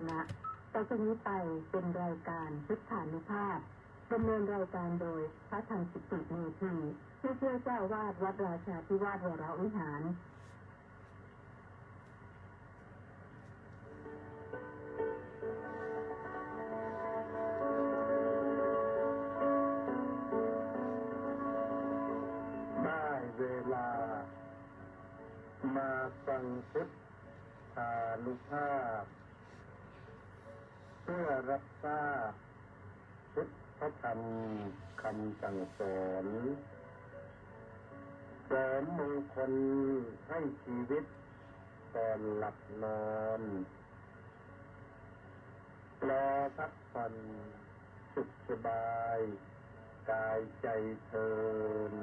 ณะต่อจากนี้ไปเป็นรายการพุทธานุภาพดำเนินรายการโดยพระธรรมกิติเมธีผู้ช่วยเจ้าวาดวัดราชาธิวาสวรวิหารได้เวลามาฟังพุทธานุภาพเพื่อรับทราบพุทธธรรมคำสั่งสอนเสริมมงคลให้ชีวิตก่อนหลับนอนรอพักผ่อนสุขสบายกายใจเทิน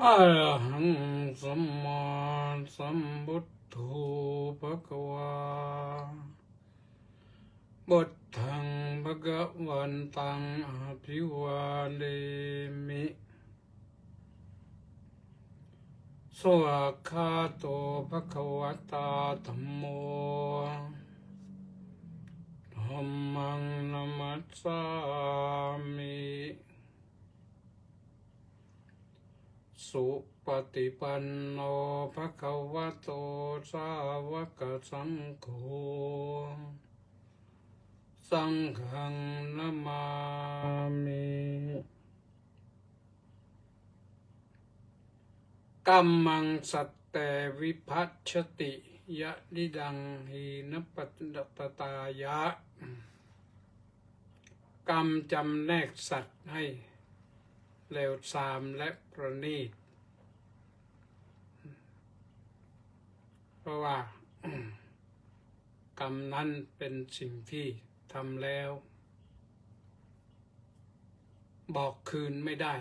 อะระหังสัมมาสัมพุทโธภะคะวาพุทธังภะคะวันตังอภิวาเทมิสวากขาโตภะคะวะตาธัมโมธัมมังนัมมัสสามิสุปฏิปันโนภะคะวะโตสาวกสังโฆสังฆังนะมามิกัมมังสัตเตวิภัชชติยะนิดังหีนปัตตายะกรรมจำแนกสัตว์ให้เลวทรามและประณีตเพราะว่า กรรมนั้นเป็นสิ่งที่ทำแล้วบอกคืนไม่ได้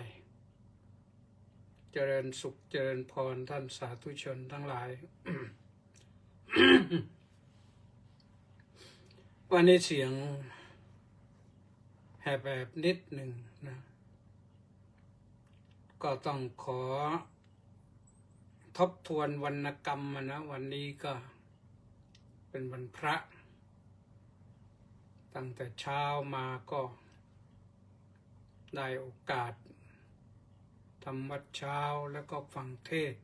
เจริญสุขเจริญพรท่านสาธุชนทั้งหลาย วันนี้เสียงแหบนิดหนึ่งนะก็ต้องขอทบทวนวรรณกรรมนะวันนี้ก็เป็นวันพระตั้งแต่เช้ามาก็ได้โอกาสทำวัดเช้าแล้วก็ฟังเทศน์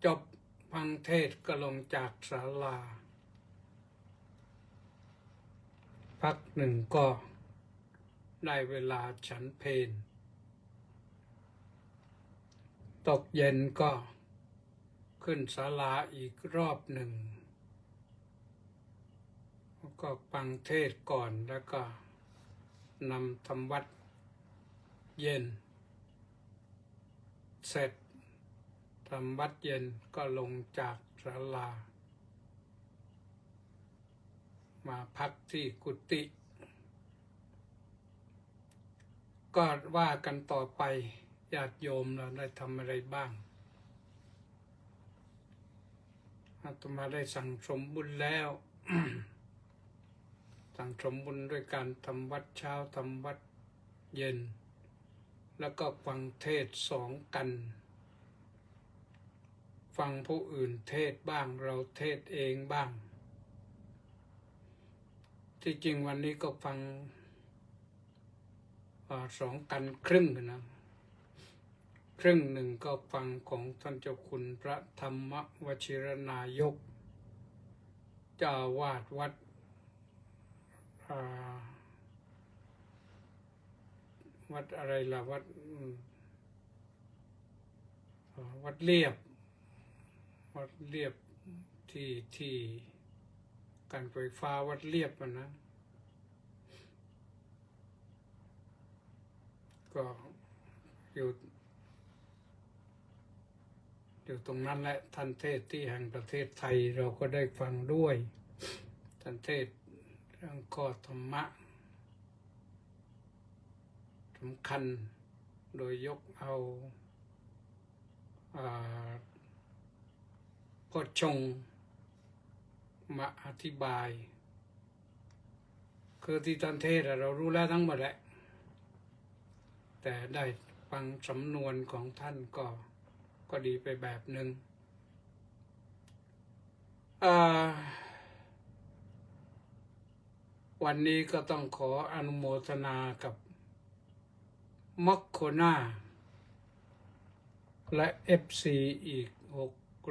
จบฟังเทศน์ก็ลงจากศาลาพักหนึ่งก็ได้เวลาฉันเพลตกเย็นก็ขึ้นศาลาอีกรอบหนึ่งก็ฟังเทศน์ก่อนแล้วก็นำทำวัดเย็นเสร็จทำวัดเย็นก็ลงจากศาลามาพักที่กุฏิก็ว่ากันต่อไปญาติโยมเราได้ทำอะไรบ้างอาตมาได้สั่งสมบุญแล้ว สั่งสมบุญด้วยการทำวัดเช้าทำวัดเย็นแล้วก็ฟังเทศน์สองกันฟังผู้อื่นเทศน์บ้างเราเทศน์เองบ้างที่จริงวันนี้ก็ฟังสองกันครึ่งนะครึ่งหนึ่งก็ฟังของท่านเจ้าคุณพระธรรมวชิรนายกเจ้าวาดวัดวัดอะไรล่ะวัดเรียบที่การไฟฟ้าวัดเรียบมันนะก็อยู่ตรงนั้นแหละท่านเทศที่แห่งประเทศไทยเราก็ได้ฟังด้วยท่านเทศเรื่องข้อธรรมะสำคัญโดยยกเอา พ่อชงมาอธิบาย คือที่ท่านเทศน์เรารู้แล้วทั้งหมดแหละแต่ได้ฟังสำนวนของท่านก็ดีไปแบบหนึ่งวันนี้ก็ต้องขออนุโมทนากับมัคโคนาและ FC อีก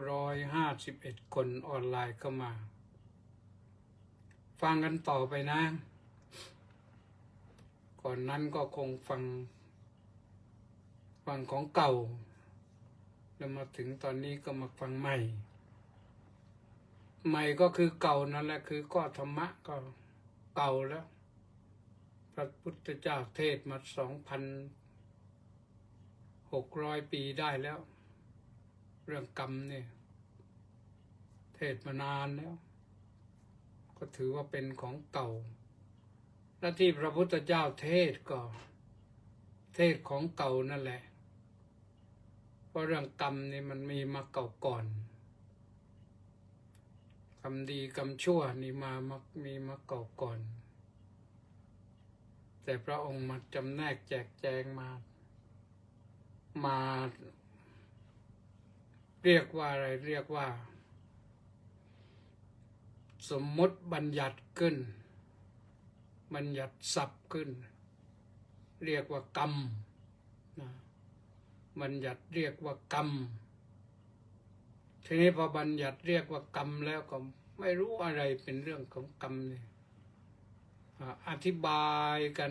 651 คนออนไลน์เข้ามาฟังกันต่อไปนะ ก่อนนั้นก็คงฟังของเก่าแล้วมาถึงตอนนี้ก็มาฟังใหม่ก็คือเก่านั่นแหละคือก็ธรรมะก็เก่าแล้วพระพุทธเจ้าเทศมา2,600 ปีได้แล้ว เรื่องกรรมเนี่ยเทศมานานแล้วก็ถือว่าเป็นของเก่าและที่พระพุทธเจ้าเทศก็เทศของเก่านั่นแหละเพราะเรื่องกรรมนี่มันมีมาเก่าก่อนกรรมดีกรรมชั่วนี่มีมาเก่าก่อนแต่พระองค์มาจำแนกแจกแจงมาเรียกว่าอะไรเรียกว่าสมมติบัญญัติขึ้นบัญญัติศัพท์ขึ้นเรียกว่ากรรมนะบัญญัติเรียกว่ากรรมทีนี้พอบัญญัติเรียกว่ากรรมแล้วก็ไม่รู้อะไรเป็นเรื่องของกรรมเนี่ยอธิบายกัน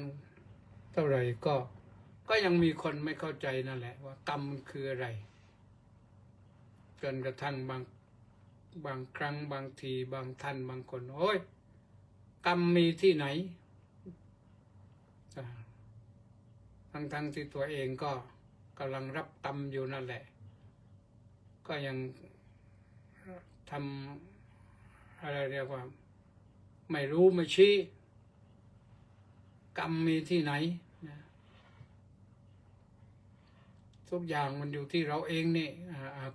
เท่าไหร่ก็ยังมีคนไม่เข้าใจนั่นแหละว่ากรรมคืออะไรจนกระทั่งบางครั้งบางทีบางท่านบางคนโอ้ยกรรมมีที่ไหนทั้งที่ตัวเองก็กำลังรับกรรมอยู่นั่นแหละก็ยังทำอะไรเรียกว่าไม่รู้ไม่ชี้กรรมมีที่ไหนทุกอย่างมันอยู่ที่เราเองนี่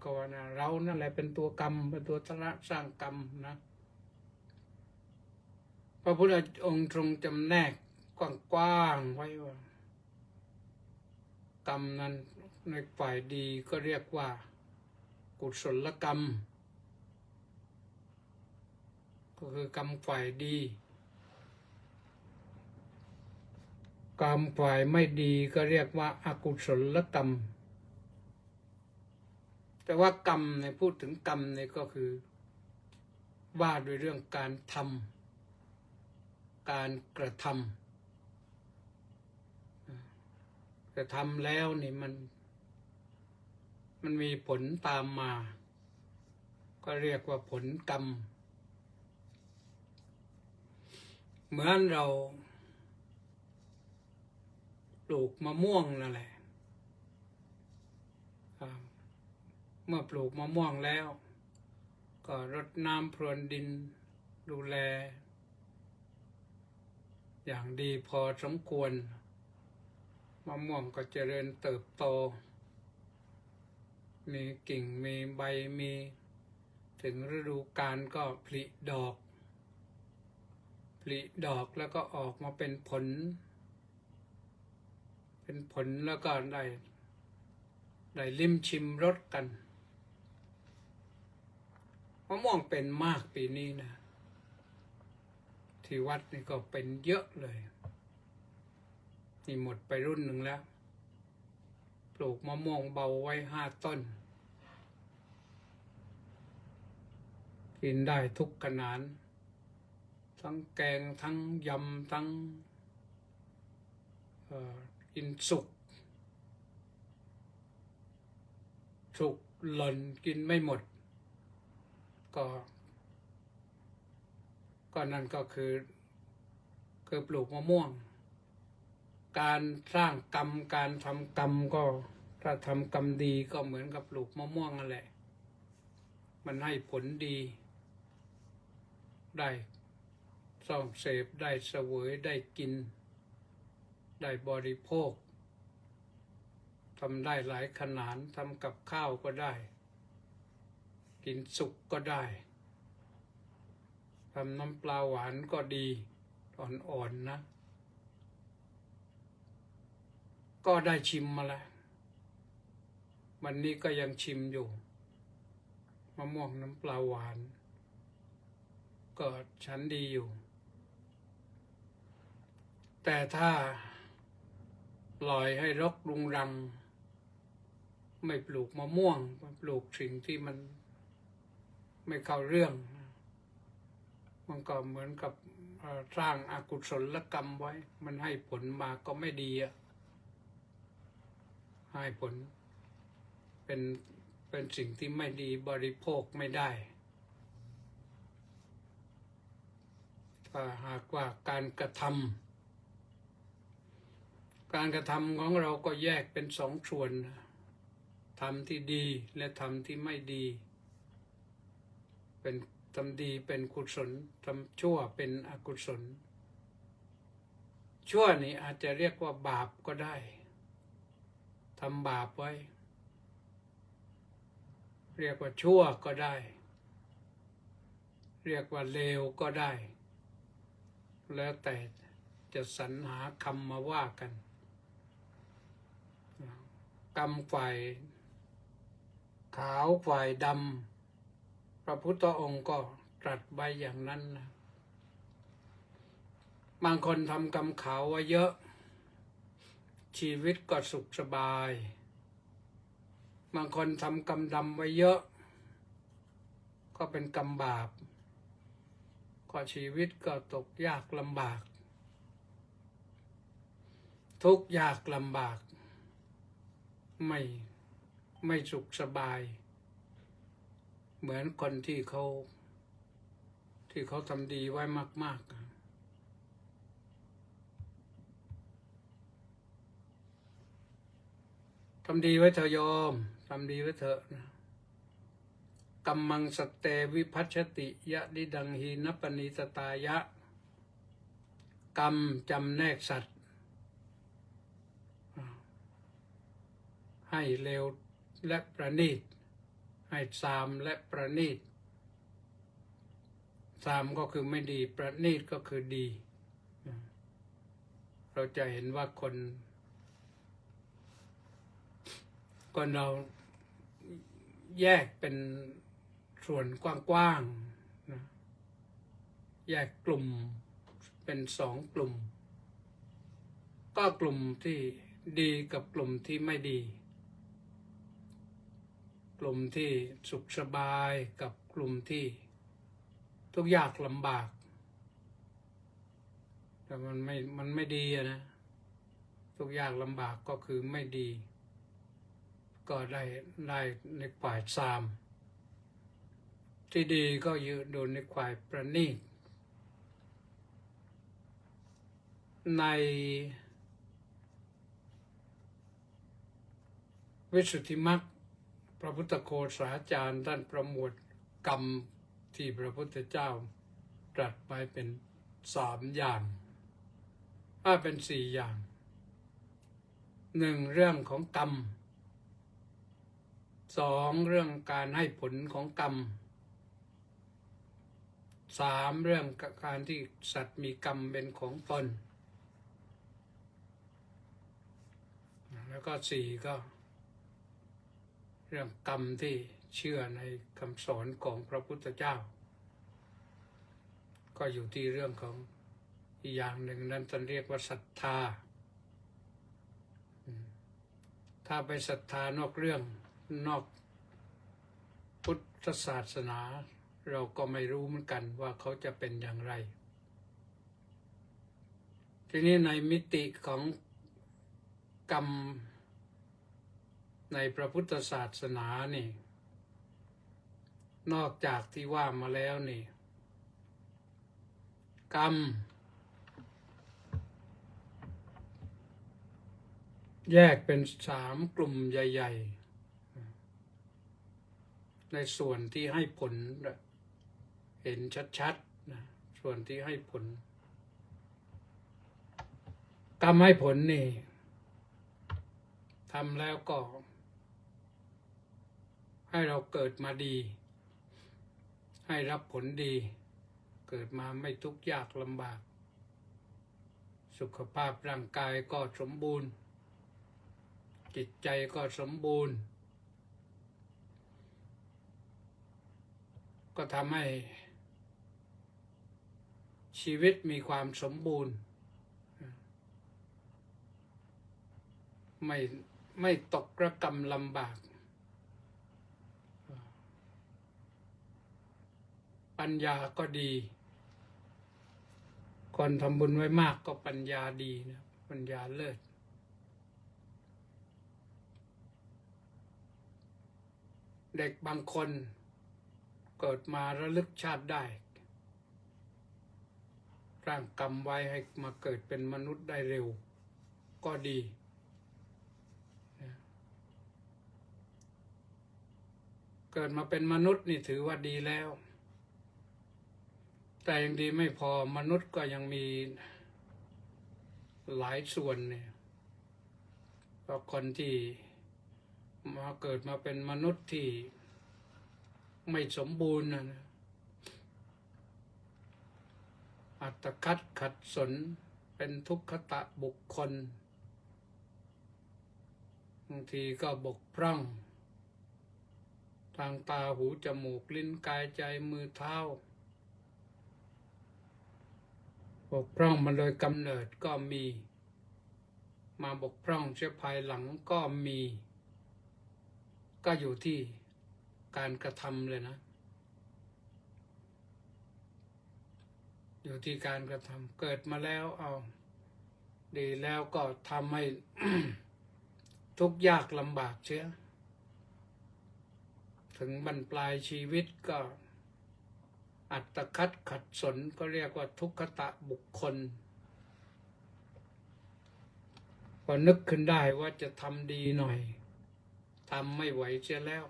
ก็ว่านะเรานั่นแหละเป็นตัวกรรมเป็นตัวสร้างกรรมนะพระพุทธองค์ทรงจำแนกกว้างๆไว้ว่ากรรมนั้นในฝ่ายดีก็เรียกว่ากุศลกรรมก็คือกรรมฝ่ายดีกรรมฝ่ายไม่ดีก็เรียกว่าอกุศลกรรมแต่ว่ากรรมในพูดถึงกรรมเนี่ยก็คือว่าด้วยเรื่องการทำการกระทำแล้วนี่มันมีผลตามมาก็เรียกว่าผลกรรมเหมือนเราปลูกมะม่วงนั่นแหละเมื่อปลูกมะม่วงแล้วก็รดน้ำพรวนดินดูแลอย่างดีพอสมควรมะม่วงก็เจริญเติบโตมีกิ่งมีใบมีถึงฤดูกาลก็ผลิดอกแล้วก็ออกมาเป็นผลแล้วก็ได้ลิ้มชิมรสกันมะม่วงเป็นมากปีนี้นะที่วัดนี่ก็เป็นเยอะเลยนี่หมดไปรุ่นหนึ่งแล้วปลูกมะม่วงเบาไว้5 ต้นกินได้ทุกขนาดทั้งแกงทั้งยำทั้งกินสุกหล่นกินไม่หมดก็นั่นก็คือปลูกมะม่วงการสร้างกรรมการทำกรรมก็ถ้าทำกรรมดีก็เหมือนกับปลูกมะม่วงนั่นแหละมันให้ผลดีได้ส่องเสพได้เสวยได้กินได้บริโภคทำได้หลายขนาดทำกับข้าวก็ได้ กินสุกก็ได้ทำน้ำปลาหวานก็ดีอ่อนๆนะก็ได้ชิมมาแล้ววันนี้ก็ยังชิมอยู่มะม่วงน้ำปลาหวานก็ชั้นดีอยู่แต่ถ้าปล่อยให้รกรุงรังไม่ปลูกมะม่วงปลูกสิ่งที่มันไม่เข้าเรื่องมันก็เหมือนกับสร้างอกุศลกรรมไว้มันให้ผลมาก็ไม่ดีอะให้ผลเป็นสิ่งที่ไม่ดีบริโภคไม่ได้ถ้าหากว่าการกระทำของเราก็แยกเป็นสองส่วนทำที่ดีและทำที่ไม่ดีเป็นทำดีเป็นกุศลทำชั่วเป็นอกุศลชั่วนี่อาจจะเรียกว่าบาปก็ได้ทำบาปไว้เรียกว่าชั่วก็ได้เรียกว่าเลวก็ได้แล้วแต่จะสรรหาคำมาว่ากันกรรมฝ่ายขาวฝ่ายดำพระพุทธองค์ก็ตรัสไว้อย่างนั้นนะบางคนทำกรรมขาวไว้เยอะชีวิตก็สุขสบายบางคนทำกรรมดำไว้เยอะก็เป็นกรรมบาปก็ชีวิตก็ตกยากลำบากทุกข์ยากลำบากไม่สุขสบายเหมือนคนที่เขาทำดีไว้มากๆทำดีไว้เถอะโยมทำดีไว้เถอะนะกัมมังสัตเตวิภัชชติยะดิดังหีนปณิสตายะกรรมจำแนกสัตว์ให้เลวและประณีตให้ทรามและประณีตทรามก็คือไม่ดีประณีตก็คือดีเราจะเห็นว่าคนเราแยกเป็นส่วนกว้างๆนะแยกกลุ่มเป็นสองกลุ่มก็กลุ่มที่ดีกับกลุ่มที่ไม่ดีกลุ่มที่สุขสบายกับกลุ่มที่ทุกข์ยากลำบากแต่มันไม่ดีนะทุกข์ยากลำบากก็คือไม่ดีก็ได้ในฝ่ายทรามที่ดีก็อยู่โดนในฝ่ายประณีตในวิสุทธิมรรคพระพุทธโฆษาจารย์ท่านประมวลกรรมที่พระพุทธเจ้าตรัสไว้เป็น3 อย่างเป็น4 อย่าง1เรื่องของกรรม2เรื่องการให้ผลของกรรม3เรื่องการที่สัตว์มีกรรมเป็นของตนแล้วก็4ก็เรื่องกรรมที่เชื่อในคำสอนของพระพุทธเจ้าก็อยู่ที่เรื่องของอีกอย่างหนึ่งนั้นท่านเรียกว่าศรัทธาถ้าไปศรัทธานอกเรื่องนอกพุทธศาสนาเราก็ไม่รู้เหมือนกันว่าเขาจะเป็นอย่างไรทีนี้ในมิติของกรรมในพระพุทธศาสนานี่นอกจากที่ว่ามาแล้วนี่กรรมแยกเป็น3 กลุ่มใหญ่ๆในส่วนที่ให้ผลเห็นชัดๆนะส่วนที่ให้ผลกรรมให้ผลนี่ทำแล้วก็ให้เราเกิดมาดี ให้รับผลดี เกิดมาไม่ทุกข์ยากลำบาก สุขภาพร่างกายก็สมบูรณ์ จิตใจก็สมบูรณ์ ก็ทำให้ชีวิตมีความสมบูรณ์ ไม่ตกระกำลำบาก ปัญญาก็ดี คนทำบุญไว้มากก็ปัญญาดีนะปัญญาเลิศ เด็กบางคนเกิดมาระลึกชาติได้ร่างกรรมไว้ให้มาเกิดเป็นมนุษย์ได้เร็วก็ดี เกิดมาเป็นมนุษย์นี่ถือว่าดีแล้ว แต่ยังดีไม่พอมนุษย์ก็ยังมีหลายส่วนเนี่ยเพราะคนที่มาเกิดมาเป็นมนุษย์ที่ไม่สมบูรณ์นะอัตคัดขัดสนเป็นทุกขตะบุคคลบางทีก็บกพร่องทางตาหูจมูกลิ้นกายใจมือเท้าบกพร่องมาโดยกำเนิดก็มีมาบกพร่องเสียภายหลังก็มีก็อยู่ที่การกระทำเลยนะอยู่ที่การกระทำเกิดมาแล้วเอาดีแล้วก็ทำให้ ทุกข์ยากลำบากเชียถึงบรรปลายชีวิตก็อัตคัดขัดสนก็เรียกว่าทุกขตะบุคคลพอนึกขึ้นได้ว่าจะทำดีหน่อยทำไม่ไหวเสียแล้ว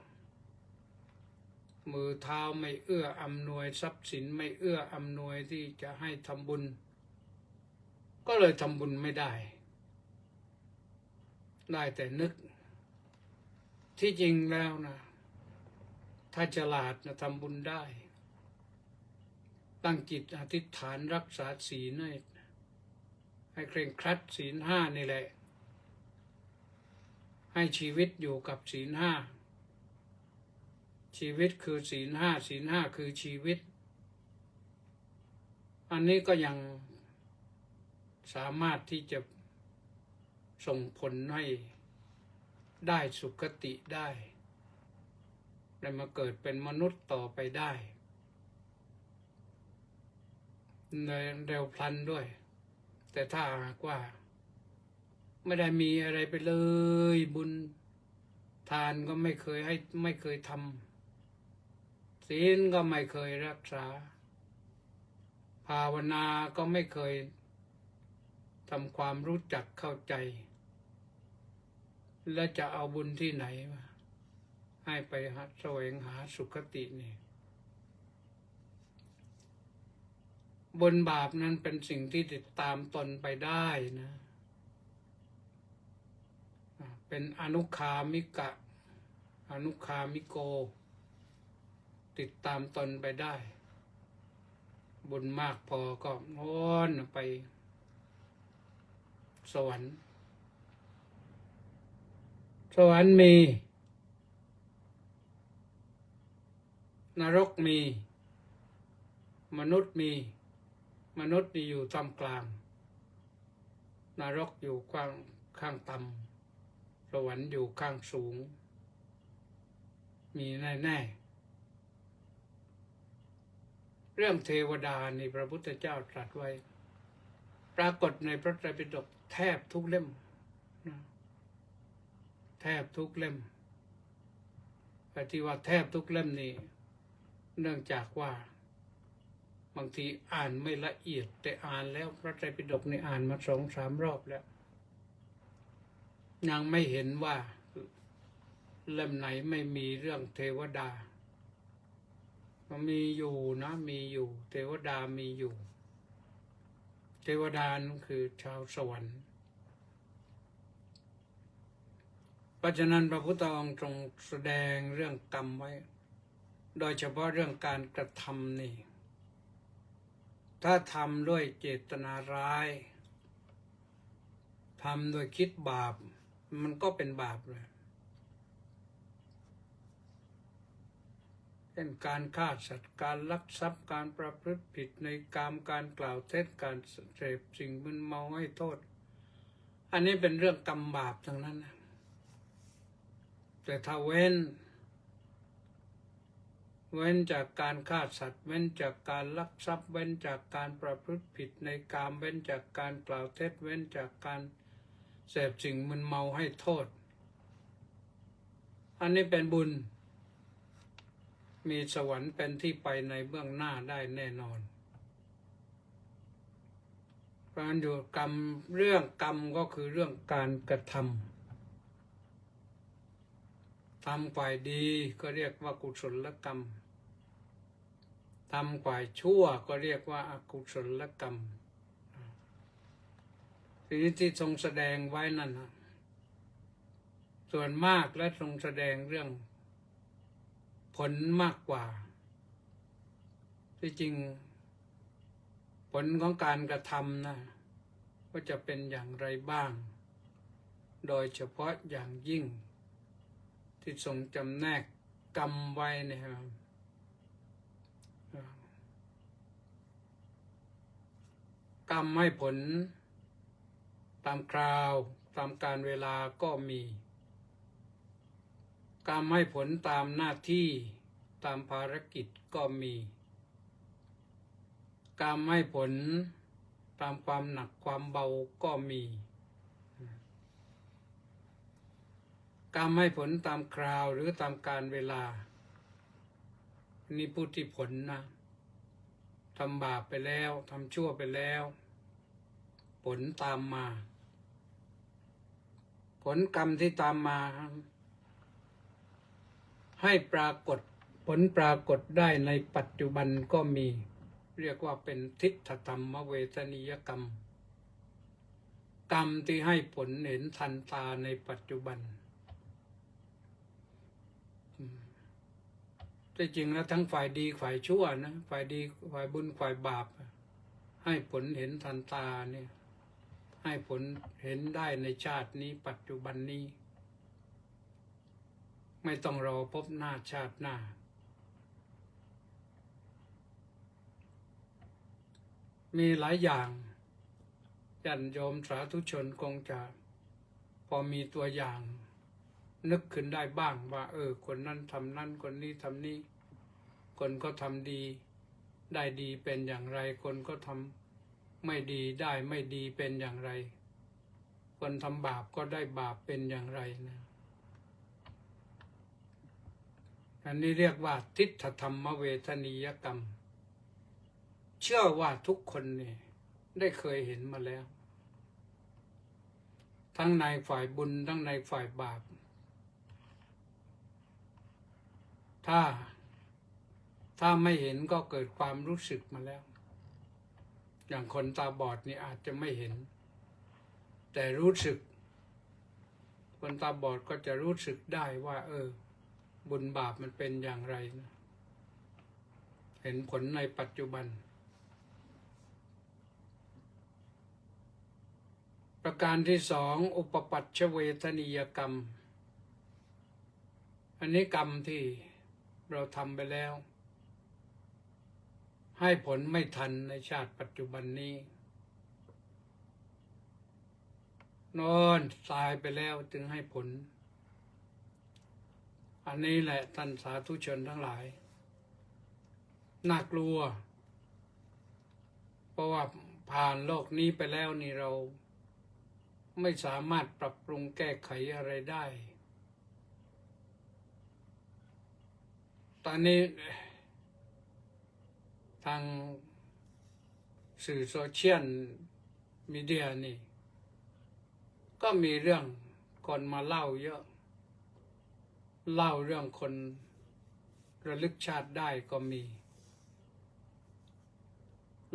มือเท้าไม่เอื้ออำนวยทรัพย์สินไม่เอื้ออำนวยที่จะให้ทำบุญก็เลยทำบุญไม่ได้แต่นึกที่จริงแล้วนะถ้าฉลาดนะทำบุญได้ตั้งจิตอธิษฐานรักษาศีลให้เคร่งครัดศีลห้านี่แหละให้ชีวิตอยู่กับศีลห้าชีวิตคือศีลห้าศีลห้าคือชีวิตอันนี้ก็ยังสามารถที่จะส่งผลให้ได้สุคติได้มาเกิดเป็นมนุษย์ต่อไปได้ในเร็วพลันด้วยแต่ถ้าหากว่าไม่ได้มีอะไรไปเลยบุญทานก็ไม่เคยทำศีลก็ไม่เคยรักษาภาวนาก็ไม่เคยทำความรู้จักเข้าใจและจะเอาบุญที่ไหนมาให้ไปแสวงหาสุคตินี่บุญบาปนั้นเป็นสิ่งที่ติดตามตนไปได้นะเป็นอนุคามิกะอนุคามิโกติดตามตนไปได้บุญมากพอก็โน่นไปสวรรค์มีนรกมีมนุษย์มีมนุษย์นี่อยู่ท่ามกลางนรกอยู่ข้างต่ำสวรรค์อยู่ข้างสูงมีแน่ๆเรื่องเทวดานี่พระพุทธเจ้าตรัสไว้ปรากฏในพระไตรปิฎกแทบทุกเล่มนะแทบทุกเล่มแต่ที่ว่าแทบทุกเล่มนี่เนื่องจากว่าบางทีอ่านไม่ละเอียดแต่อ่านแล้วพระไตรปิฎกนี่อ่านมา2-3 รอบแล้วยังไม่เห็นว่าเล่มไหนไม่มีเรื่องเทวดามันมีอยู่นะมีอยู่เทวดามีอยู่เทวดานั่นคือชาวสวรรค์เพราะฉะนั้นพระพุทธองค์ทรงแสดงเรื่องกรรมไว้ โดยเฉพาะเรื่องการกระทำนี่ถ้าทำด้วยเจตนาร้ายทำโดยคิดบาปมันก็เป็นบาปเลยเช่นการฆ่าสัตว์การลักทรัพย์การประพฤติผิดในกามการกล่าวเท็จการเสพสิ่งมึนเมาให้โทษอันนี้เป็นเรื่องกรรมบาปทั้งนั้นนะแต่ถ้าเว้นจากการฆ่าสัตว์เว้นจากการลักทรัพย์เว้นจากการประพฤติผิดในกามเว้นจากการกล่าวเท็จเว้นจากการเสพสิ่งมึนเมาให้โทษอันนี้เป็นบุญมีสวรรค์เป็นที่ไปในเบื้องหน้าได้แน่นอนการอยู่กรรมเรื่องกรรมก็คือเรื่องการกระทำฝ่ายดีก็เรียกว่ากุศลกรรมทำฝ่ายชั่วก็เรียกว่าอกุศลกรรมทีนี้ที่ทรงแสดงไว้นั่นนะส่วนมากและทรงแสดงเรื่องผลมากกว่าที่จริงผลของการกระทำนะว่าจะเป็นอย่างไรบ้างโดยเฉพาะอย่างยิ่งที่ทรงจำแนกกรรมไว้เนี่ยกรรมให้ผลตามคราวตามการเวลาก็มีกรรมให้ผลตามหน้าที่ตามภารกิจก็มีกรรมให้ผลตามความหนักความเบาก็มีกรรมให้ผลตามคราวหรือตามการเวลานี่พูดที่ผลนะทำบาปไปแล้วทำชั่วไปแล้วผลตามมาผลกรรมที่ตามมาให้ปรากฏผลปรากฏได้ในปัจจุบันก็มีเรียกว่าเป็นทิฏฐธรรมเวทนิยกรรมกรรมที่ให้ผลเห็นทันตาในปัจจุบันที่จริงแล้วทั้งฝ่ายดีฝ่ายชั่วนะฝ่ายดีฝ่ายบุญฝ่ายบาปให้ผลเห็นทันตาเนี่ยให้ผลเห็นได้ในชาตินี้ปัจจุบันนี้ไม่ต้องรอพบหน้าชาติหน้ามีหลายอย่างญาติโยมสาธุชนคงจะพอมีตัวอย่างนึกขึ้นได้บ้างว่าคนนั้นทำนั้นคนนี้ทำนี้คนก็ทำดีได้ดีเป็นอย่างไรคนก็ทำไม่ดีได้ไม่ดีเป็นอย่างไรคนทำบาปก็ได้บาปเป็นอย่างไรนะอันนี้เรียกว่าทิฏฐธรรมเวทนิยกรรมเชื่อว่าทุกคนนี่ได้เคยเห็นมาแล้วทั้งในฝ่ายบุญทั้งในฝ่ายบาปถ้าไม่เห็นก็เกิดความรู้สึกมาแล้วอย่างคนตาบอดนี่อาจจะไม่เห็นแต่รู้สึกคนตาบอดก็จะรู้สึกได้ว่าบุญบาปมันเป็นอย่างไรนะเห็นผลในปัจจุบันประการที่สองอุปปัชชเวทนิยกรรมอันนี้กรรมที่เราทำไปแล้วให้ผลไม่ทันในชาติปัจจุบันนี้นอนตายไปแล้วจึงให้ผลอันนี้แหละท่านสาธุชนทั้งหลายน่ากลัวเพราะว่าผ่านโลกนี้ไปแล้วนี่เราไม่สามารถปรับปรุงแก้ไขอะไรได้ตอนนี้ทางสื่อโซเชียลมีเดียนี่ก็มีเรื่องคนมาเล่าเยอะเล่าเรื่องคนระลึกชาติได้ก็มี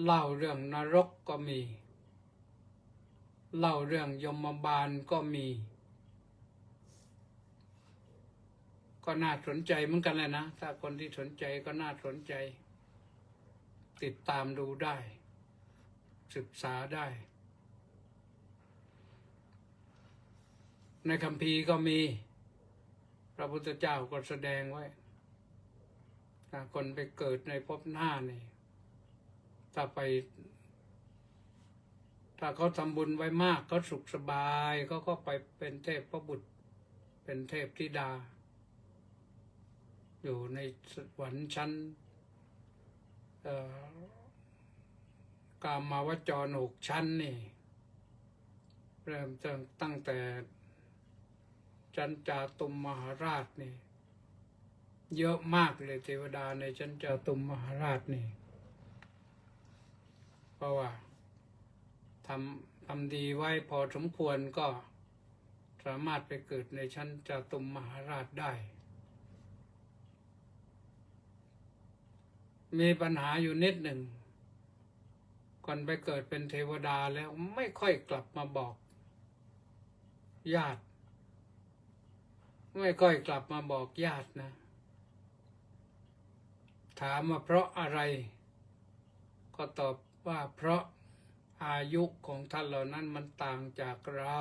เล่าเรื่องนรกก็มีเล่าเรื่องยมบาลก็มี ก็น่าสนใจเหมือนกันแหละนะถ้าคนที่สนใจก็น่าสนใจ ติดตามดูได้ ศึกษาได้ ในคัมภีร์ก็มีพระพุทธเจ้าก็แสดงไว้ถ้าคนไปเกิดในภพหน้านี่ถ้าเขาทำบุญไว้มากเขาสุขสบายเขาก็ไปเป็นเทพพระบุตรเป็นเทพธิดา อยู่ในสวรรค์ชั้นกามาวจร6 ชั้นนี่เริ่มตั้งแต่ชั้นจาตุมมหาราชนี่เยอะมากเลยเทวดาในชั้นจาตุมมหาราชนี่เพราะว่าทำดีไว้พอสมควรก็สามารถไปเกิดในชั้นจาตุมมหาราชได้มีปัญหาอยู่นิดหนึ่งก่อนไปเกิดเป็นเทวดาแล้วไม่ค่อยกลับมาบอกญาติไม่ค่อยกลับมาบอกญาตินะถามว่าเพราะอะไรก็ตอบว่าเพราะอายุของท่านเหล่านั้นมันต่างจากเรา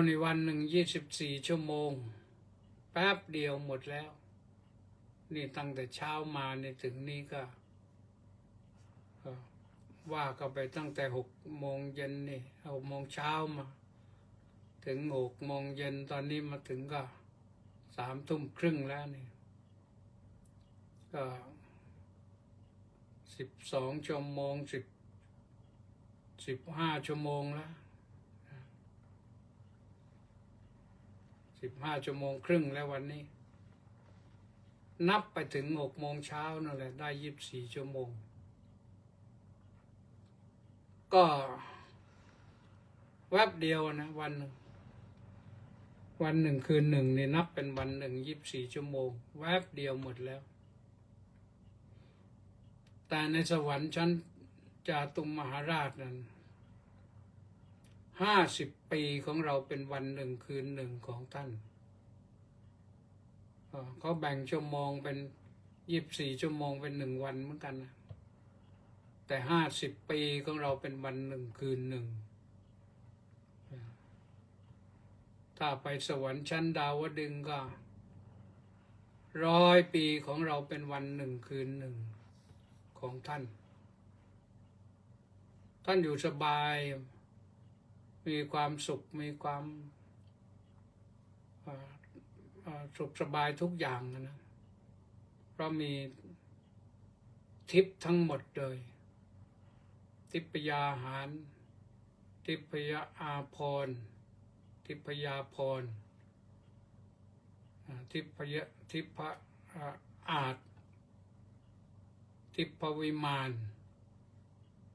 ในวันหนึ่ง24 ชั่วโมงแป๊บเดียวหมดแล้วนี่ตั้งแต่เช้ามาในถึงนี้ก็ว่าก็ไปตั้งแต่6 โมงเย็นนี่6 โมงเช้ามาถึง6 โมงเย็นตอนนี้มาถึงก็3 ทุ่มครึ่งแล้วนี่ก็12 ชั่วโมง15 ชั่วโมงแล้ว15 ชั่วโมงครึ่งแล้ววันนี้นับไปถึง6 โมงเช้านั่นแหละได้24 ชั่วโมงก็แวบเดียวนะวันหนึ่งคืนหนึ่งนี่นับเป็นวันหนึ่ง24 ชั่วโมงแวบเดียวหมดแล้วแต่ในสวรรค์ชั้นจาตุมมหาราชนั้น50 ปีของเราเป็นวันหนึ่งคืนหนึ่งของท่านเขาแบ่งชั่วโมงเป็น24 ชั่วโมงเป็น1 วันเหมือนกันนะแต่50 ปีของเราเป็นวันหนึ่งคืนหนึ่งถ้าไปสวรรค์ชั้นดาวดึงส์ก็100 ปีของเราเป็นวันหนึ่งคืนหนึ่งของท่านอยู่สบายมีความสุขมีความสุขสบายทุกอย่างนะเพราะมีทิพย์ทั้งหมดเลยทิพยาหารทิพยอาภรณ์ทิพยาภรณ์ทิพอาจทิพวิมาน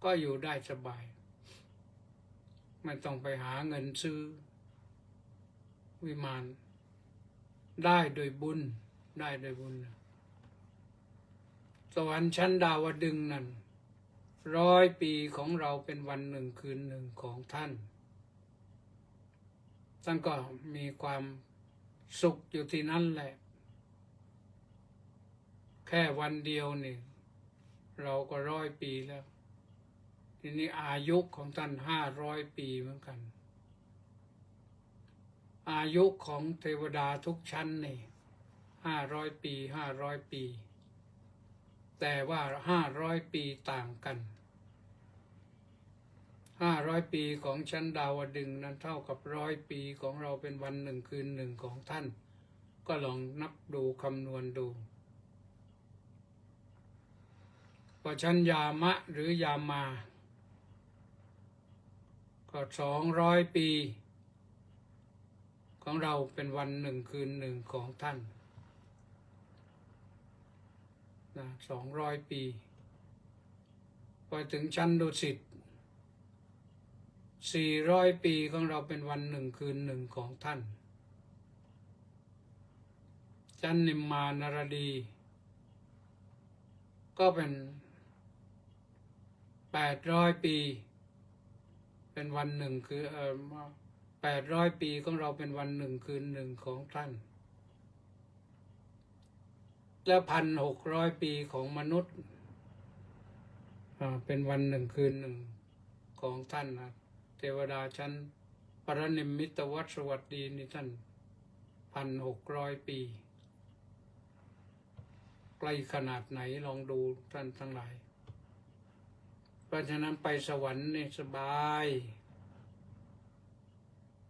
ก็อยู่ได้สบายไม่ต้องไปหาเงินซื้อวิมานได้โดยบุญสวรรค์ชั้นดาวดึงส์นั้น100 ปีของเราเป็นวันหนึ่งคืนหนึ่งของท่านก็มีความสุขอยู่ที่นั่นแหละแค่วันเดียวนี่เราก็100 ปีแล้วทีนี้อายุของท่าน500 ปีเหมือนกันอายุของเทวดาทุกชั้นนี่500 ปี500 ปีแต่ว่า500 ปีต่างกัน500 ปีของชั้นดาวดึงส์นั้นเท่ากับ100 ปีของเราเป็นวันหนึ่งคืนหนึ่งของท่านก็ลองนับดูคำนวณดูพอชั้นยามะหรือยามาก็200 ปีของเราเป็นวันหนึ่งคืนหนึ่งของท่านนะ200 ปีพอถึงชั้นดุสิต400 ปีของเราเป็นวันหนึ่งคืนหนึ่งของท่านชั้นนิมมานารดีก็เป็น800 ปีเป็นวันหนึ่งคือ 800 ปีของเราเป็นวันหนึ่งคืนหนึ่งของท่าน และ1,600 ปีของมนุษย์เป็นวันหนึ่งคืนหนึ่งของท่านนะเทวดาชั้นปรนิมมิตวัฏสวัสดีนี่ท่าน1,600 ปีใกล้ขนาดไหนลองดูท่านทั้งหลายเพราะฉะนั้นไปสวรรค์นี่สบาย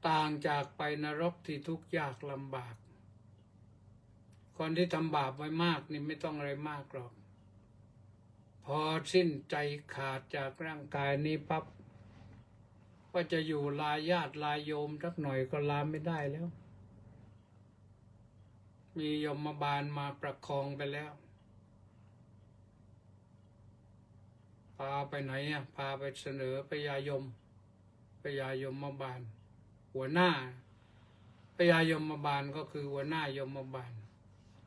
ต่างจากไปนรกที่ทุกข์ยากลำบากคนที่ทำบาปไว้มากนี่ไม่ต้องอะไรมากหรอกพอสิ้นใจขาดจากร่างกายนี้ปั๊บก็จะอยู่ลาญาติลาโยมสักหน่อยก็ลาไม่ได้แล้วมียมบาลมาประคองไปแล้วพาไปไหนพาไปเสนอพญายมบาลหัวหน้าพญายมบาลก็คือหัวหน้ายมบาล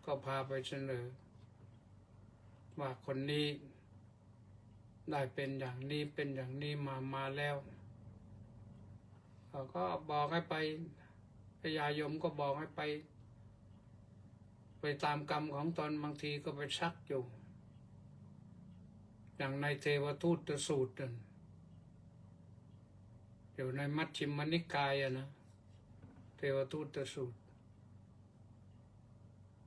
ก็พาไปเสนอว่าคนนี้ได้เป็นอย่างนี้เป็นอย่างนี้มาแล้วเขาก็บอกให้ไปพญายมก็บอกให้ไปตามกรรมของตนบางทีก็ไปชักอยู่อย่างในเทวทูตสูตรนั่นอยู่ในมัชฌิมนิกายนะเทวทูตสูตร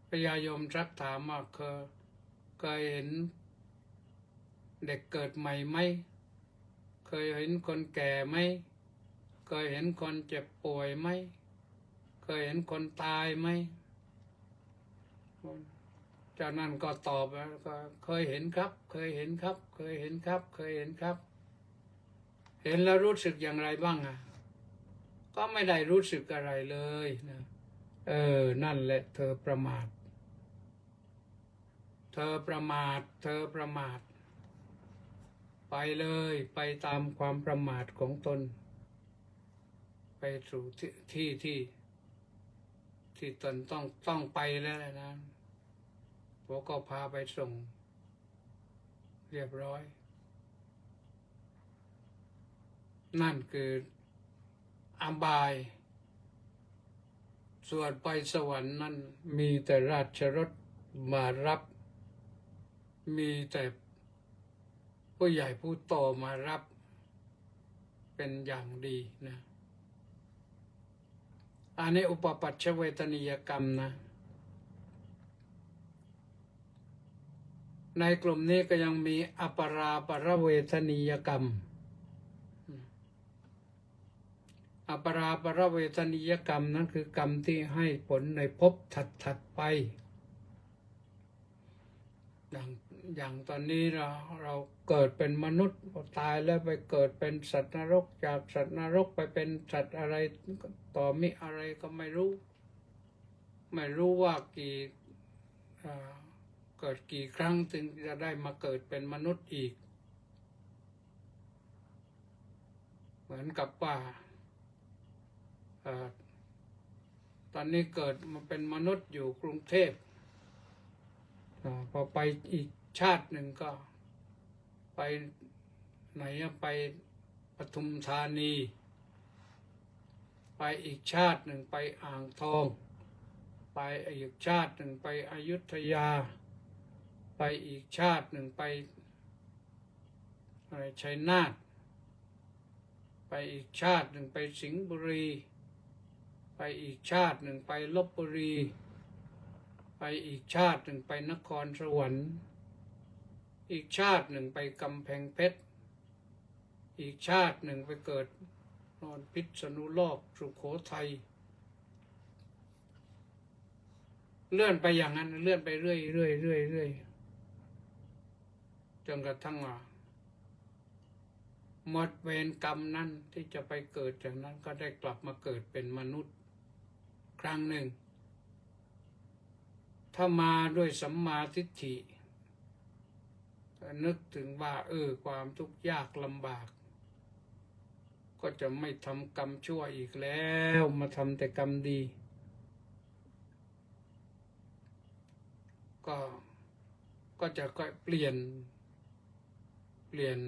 พญายมชักถามว่าเคยเห็นเด็กเกิดใหม่ไหมเคยเห็นคนแก่ไหมเคยเห็นคนเจ็บป่วยไหมเคยเห็นคนตายไหมเจ้านั่นก็ตอบแล้วก็เคยเห็นครับเคยเห็นครับเคยเห็นครับเคยเห็นครับเห็นแล้วรู้สึกอย่างไรบ้างก็ไม่ได้รู้สึกอะไรเลยนะนั่นแหละเธอประมาทเธอประมาทไปเลยไปตามความประมาทของตนไปสู่ที่ตนต้องไปแล้วนะพวกก็พาไปส่งเรียบร้อยนั่นคืออบายส่วนไปสวรรค์นั้นมีแต่ราชรถมารับมีแต่ผู้ใหญ่ผู้โตมารับเป็นอย่างดีนะอันนี้อุปปัชชเวทนิยกรรมนะในกลุ่มนี้ก็ยังมีอปราปรเวทนิยกรรมอปราปรเวทนิยกรรมนั้นคือกรรมที่ให้ผลในภพถัดไปอย่างตอนนี้เราเกิดเป็นมนุษย์ตายแล้วไปเกิดเป็นสัตว์นรกจากสัตว์นรกไปเป็นสัตว์อะไรต่อมิอะไรก็ไม่รู้ว่าเกิดกี่ครั้งถึงจะได้มาเกิดเป็นมนุษย์อีกเหมือนกับว่าตอนนี้เกิดมาเป็นมนุษย์อยู่กรุงเทพพอไปอีกชาติหนึ่งก็ไปไหนไปปทุมธานีไปอีกชาติหนึ่งไปอ่างทองไปอีกชาติหนึ่งไปอยุธยาไปอีกชาติหนึ่งไปชัยนาทไปอีกชาติหนึ่งไปสิงห์บุรีไปอีกชาติหนึ่งไปลพบุรีไปอีกชาติหนึ่งไปนครสวรรค์อีกชาติหนึ่งไปกำแพงเพชรอีกชาติหนึ่งไปเกิดนอนพิษณุโลกสุโขทัยเลื่อนไปอย่างนั้นเลื่อนไปเรื่อยจนกระทั่งหมดเวรกรรมนั้นที่จะไปเกิดจากนั้นก็ได้กลับมาเกิดเป็นมนุษย์ครั้งหนึ่งถ้ามาด้วยสัมมาทิฏฐินึกถึงว่าความทุกข์ยากลำบากก็จะไม่ทำกรรมชั่วอีกแล้วมาทำแต่กรรมดีก็จะเปลี่ยน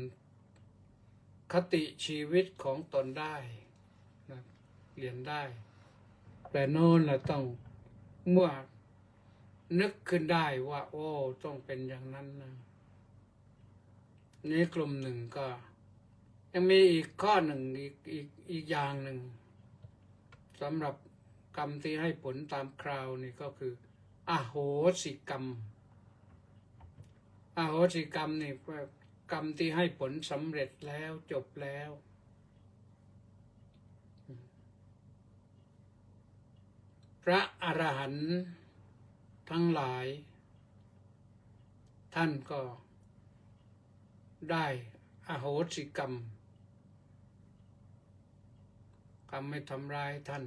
คติชีวิตของตนได้นะ เปลี่ยนได้ แต่โน้นเราต้องเมื่อนึกขึ้นได้ว่าโอ้ต้องเป็นอย่างนั้นนะนี้กลุ่มหนึ่งก็ยังมีอีกข้อหนึ่งอีกอย่างหนึ่งสำหรับกรรมที่ให้ผลตามคราวนี่ก็คืออโหสิกรรมอโหสิกรรมนี่กรรมที่ให้ผลสำเร็จแล้วจบแล้วพระอรหันต์ทั้งหลายท่านก็ได้อโหสิกรรมไม่ทำร้ายท่าน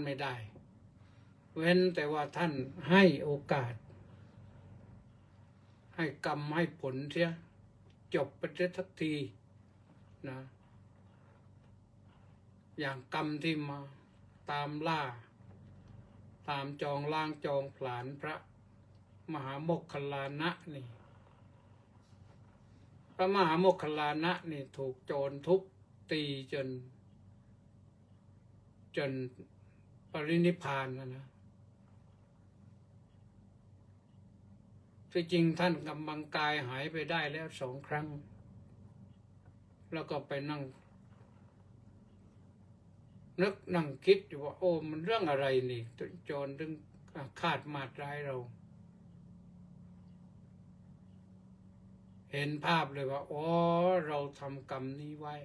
ไม่ได้เว้นแต่ว่าท่านให้โอกาสให้กรรมให้ผลเสียจบไปสักทีนะอย่างกรรมที่มาตามล่าตามจองล้างจองผลาญพระมหาโมคคัลลานะนี่พระมหาโมคคัลลานะนี่ถูกโจรทุบตีจนปรินิพพานนะที่จริงท่านกำลังกายหายไปได้แล้ว2 ครั้งแล้วก็ไปนั่งนึกนั่งคิดอยู่ว่าโอ้มันเรื่องอะไรนี่โจรถึงคาดมาดร้ายเราเห็นภาพเลยว่าอ๋อเราทำกรรมนี้ไว้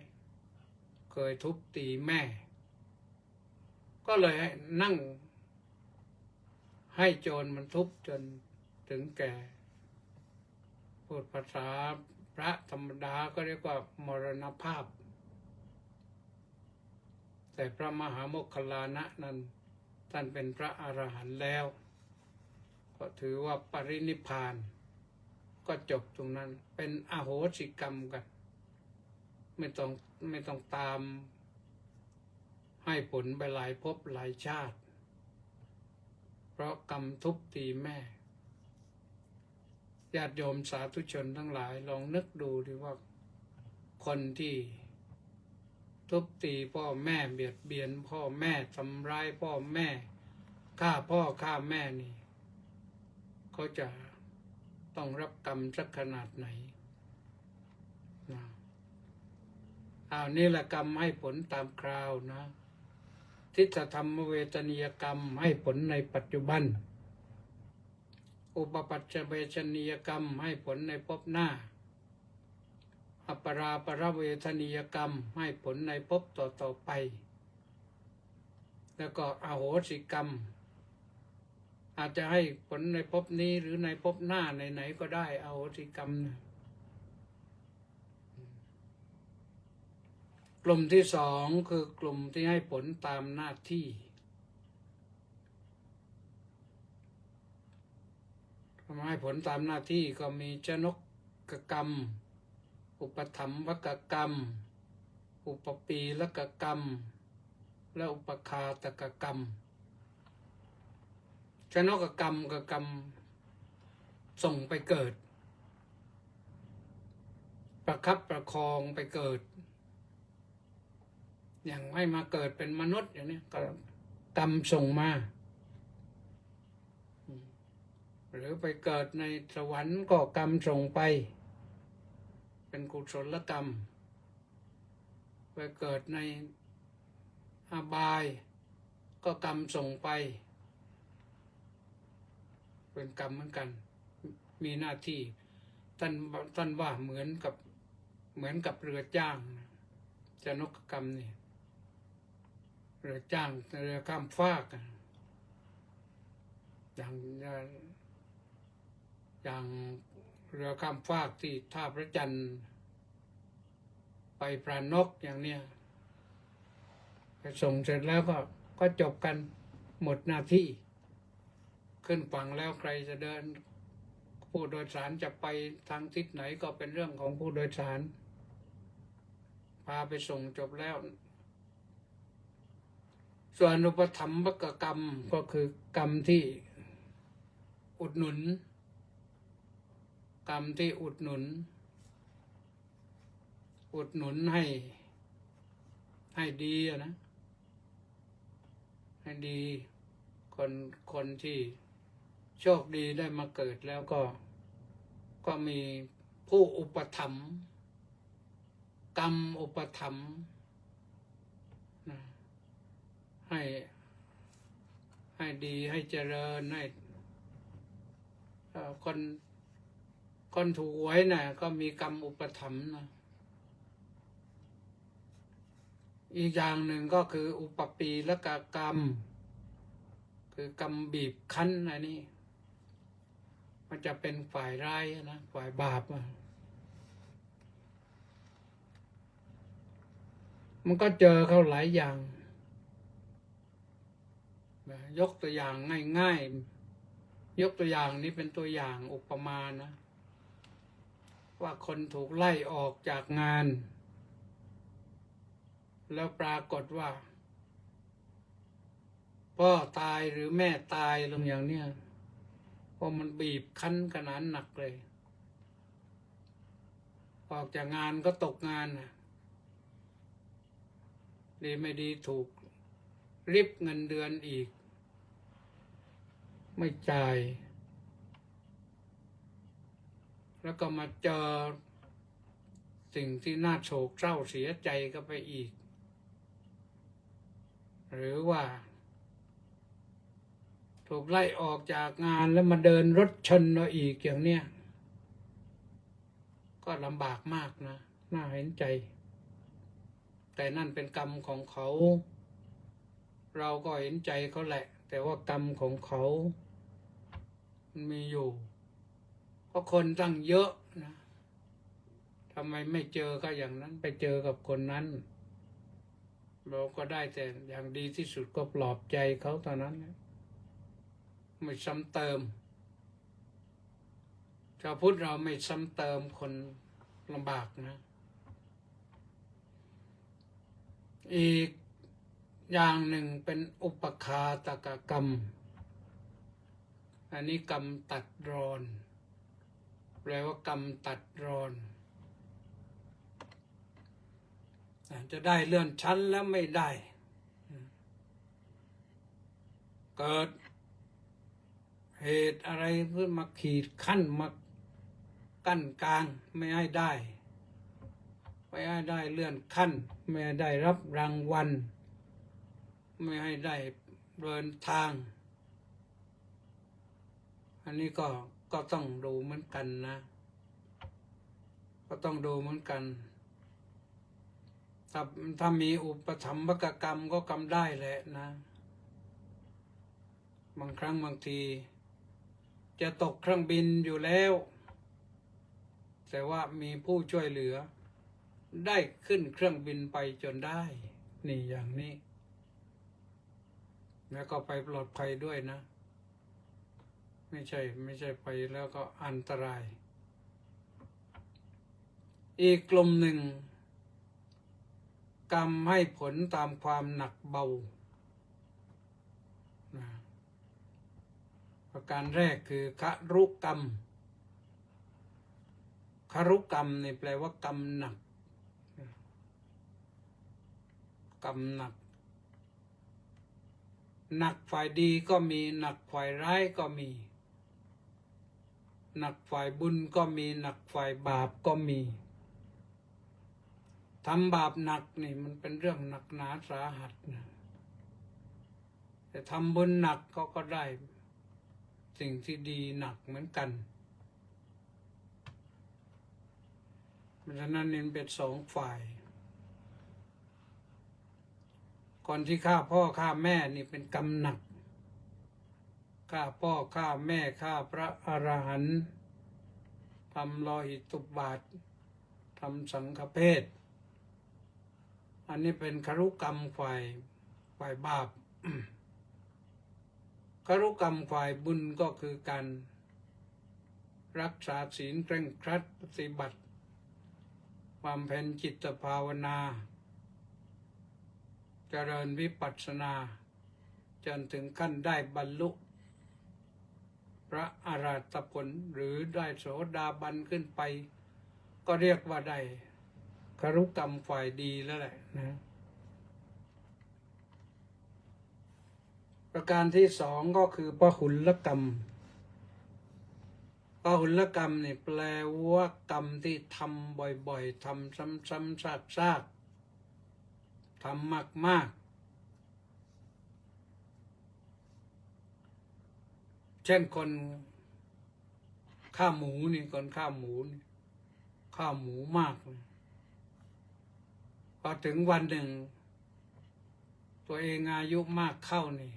เคยทุบตีแม่ก็เลยนั่งให้โจรมันทุบจนถึงแก่พูดภาษาพระธรรมดาก็เรียกว่ามรณภาพแต่พระมหาโมคคัลลานะนั้นท่านเป็นพระอรหันต์แล้วก็ถือว่าปรินิพพานก็จบตรงนั้นเป็นอโหสิกรรมกันไม่ต้องตามให้ผลไปหลายภพหลายชาติเพราะกรรมทุบตีแม่ญาติโยมสาธุชนทั้งหลายลองนึกดูดิว่าคนที่ทุบตีพ่อแม่เบียดเบียนพ่อแม่ทำร้ายพ่อแม่ฆ่าพ่อฆ่าแม่นี่เขาจะต้องรับกรรมสักขนาดไหนนะนี่แหละกรรมให้ผลตามคราวนะทิฏฐธรรมเวทนียกรรมให้ผลในปัจจุบันอุปปัจจเวชนียกรรมให้ผลในภพหน้าอัปราปรเวทนียกรรมให้ผลในภพต่อไปแล้วก็อโหสิกรรมอาจจะให้ผลในภพนี้หรือในภพหน้าไหนๆก็ได้อโหสิกรรมนะกลุ่มที่2คือกลุ่มที่ให้ผลตามหน้าที่ให้ผลตามหน้าที่ก็มีชนกกรรมอุปถัมภกกรรมอุปปีลกกรรมและอุปคาตกกรรมชนกกรรมกับกรรมส่งไปเกิดประคับประคองไปเกิดอย่างให้มาเกิดเป็นมนุษย์อย่างนี้ก็กรรมส่งมาหรือไปเกิดในสวรรค์ก็กรรมส่งไปเป็นกุศลกรรมไปเกิดในอบายก็กรรมส่งไปเป็นกรรมเหมือนกันมีหน้าที่ท่านว่าเหมือนกับเรือจ้างชนกกรรมนี่เรือจ้างเรือข้ามฟากอย่างเรือข้ามฟากที่ท่าพระจันทร์ไปพระนกอย่างเนี้ยไปส่งเสร็จแล้วก็จบกันหมดหน้าที่ขึ้นฝั่งแล้วใครจะเดินผู้โดยสารจะไปทางทิศไหนก็เป็นเรื่องของผู้โดยสารพาไปส่งจบแล้วส่วนอุปถัมภกกรรมก็คือกรรมที่อุดหนุนกรรมที่อุดหนุน ให้ดีอะนะให้ดีคนที่โชคดีได้มาเกิดแล้วก็มีผู้อุปถัมภ์กรรมอุปถัมภ์นะให้ดีให้เจริญให้คนถูกหวยน่ะก็มีกรรมอุปถัมภ์นะอีกอย่างหนึ่งก็คืออุปปีละกกรรมคือกรรมบีบคั้นอันนี้มันจะเป็นฝ่ายร้ายนะฝ่ายบาปมันก็เจอเขาหลายอย่างยกตัวอย่างง่ายๆยกตัวอย่างนี้เป็นตัวอย่างอุปมานะว่าคนถูกไล่ออกจากงานแล้วปรากฏว่าพ่อตายหรือแม่ตายลงอย่างเนี้ยเพราะมันบีบคั้นขนาดหนักเลยออกจากงานก็ตกงานนะดีไม่ดีถูกริบเงินเดือนอีกไม่จ่ายแล้วก็มาเจอสิ่งที่น่าโศกเศร้าเสียใจก็ไปอีกหรือว่าถูกไล่ออกจากงานแล้วมาเดินรถชนเราอีกอย่างเนี้ยก็ลำบากมากนะน่าเห็นใจแต่นั่นเป็นกรรมของเขาเราก็เห็นใจเขาแหละแต่ว่ากรรมของเขามันมีอยู่เพราะคนตั้งเยอะนะทำไมไม่เจอก็อย่างนั้นไปเจอกับคนนั้นเราก็ได้แต่อย่างดีที่สุดก็ปลอบใจเขาตอนนั้นนะไม่ซ้ำเติมชาวพุทธเราไม่ซ้ำเติมคนลำบากนะอีกอย่างหนึ่งเป็นอุปคาตกกรรมอันนี้กรรมตัดรอนแปลว่ากรรมตัดรอนจะได้เลื่อนชั้นแล้วไม่ได้เกิดเหตุอะไรเพื่อมาขีดขั้นมากั้นกลางไม่ให้ได้ไม่ให้ได้เลื่อนขั้นไม่ให้ได้รับรางวัลไม่ให้ได้เดินทางอันนี้ก็ต้องดูเหมือนกันนะก็ต้องดูเหมือนกันถ้ามีอุปถัมภกกรรมก็กำได้แหละนะบางครั้งบางทีจะตกเครื่องบินอยู่แล้วแต่ว่ามีผู้ช่วยเหลือได้ขึ้นเครื่องบินไปจนได้นี่อย่างนี้แล้วก็ไปปลอดภัยด้วยนะไม่ใช่ไปแล้วก็อันตรายอีกกลุ่มหนึ่งกรรมให้ผลตามความหนักเบาประการแรกคือครุกรรมครุกรรมนี่แปลว่ากรรมหนักกรรมหนักหนักฝ่ายดีก็มีหนักฝ่ายร้ายก็มีหนักฝ่ายบุญก็มีหนักฝ่ายบาปก็มีทำบาปหนักนี่มันเป็นเรื่องหนักหนาสาหัสนะแต่ทำบุญหนักก็ได้สิ่งที่ดีหนักเหมือนกันเพราะฉะนั้นนี่เป็นสองฝ่ายคนที่ฆ่าพ่อฆ่าแม่นี่เป็นกรรมหนักฆ่าพ่อฆ่าแม่ฆ่าพระอรหันต์ทำโลหิตุบาททำสังฆเพศอันนี้เป็นครุกรรมฝ่ายบาป ครุกรรมฝ่ายบุญก็คือการรักษาศีลเคร่งครัดปฏิบัติความเพ็ญจิตภาวนาเจริญวิปัสสนาจนถึงขั้นได้บรรลุพระอรหัตผลหรือได้โสดาบันขึ้นไปก็เรียกว่าได้ครุกรรมฝ่ายดีแล้วแหละนะ ประการที่สองก็คือพหุลกรรมพหุลกรรมนี่แปลว่ากรรมที่ทำบ่อยๆทำซ้ำๆซากๆทำมากๆเช่นคนฆ่าหมูนี่คนฆ่าหมูนี่ฆ่าหมูมากเลยพอถึงวันหนึ่งตัวเองอายุมากเข้านี่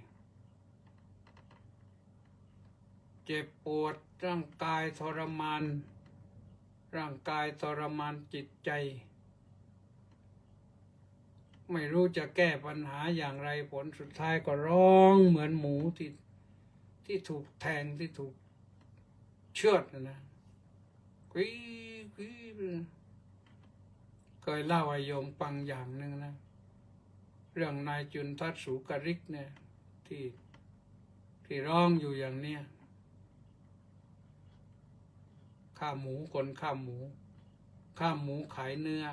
เจ็บปวดร่างกายทรมานร่างกายทรมานจิตใจไม่รู้จะแก้ปัญหาอย่างไรผลสุดท้ายก็ร้องเหมือนหมูที่ถูกแทงที่ถูกเชือดนะกรี๊ดเคยเล่าให้โยมฟังอย่างหนึ่งนะเรื่องนายจุนทัศสุกริกเนี่ยที่ร้องอยู่อย่างเนี้ยฆ่าหมูคนฆ่าหมูขายเนื้อ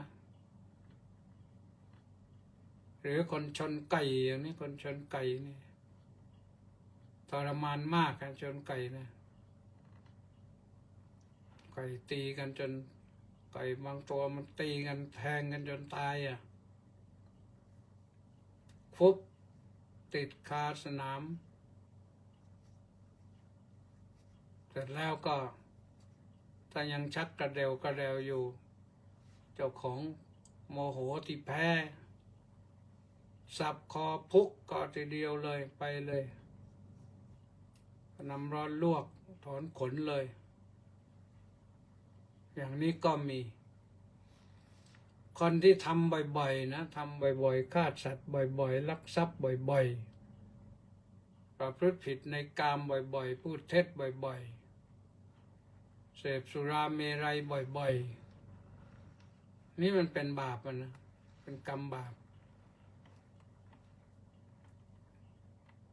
หรือคนชนไก่อย่างนี้คนชนไก่นี่ทรมานมากการชนไก่นะไก่ตีกันจนไก่บางตัวมันตีกันแทงกันจนตายฟุบติดคาสนามเสร็จแล้วก็ถ้ายังชักกระเดวอยู่เจ้าของโมโหที่แพ้สับคอพุกก็ทีเดียวเลยไปเลยน้ำร้อนลวกถอนขนเลยอย่างนี้ก็มีคนที่ทำบ่อยๆนะทำบ่อยๆฆ่าสัตว์บ่อยๆลักทรัพย์บ่อยๆประพฤติผิดในกามบ่อยๆพูดเท็จบ่อยๆเสพสุราเมรัยบ่อยๆนี่มันเป็นบาปนะเป็นกรรมบาป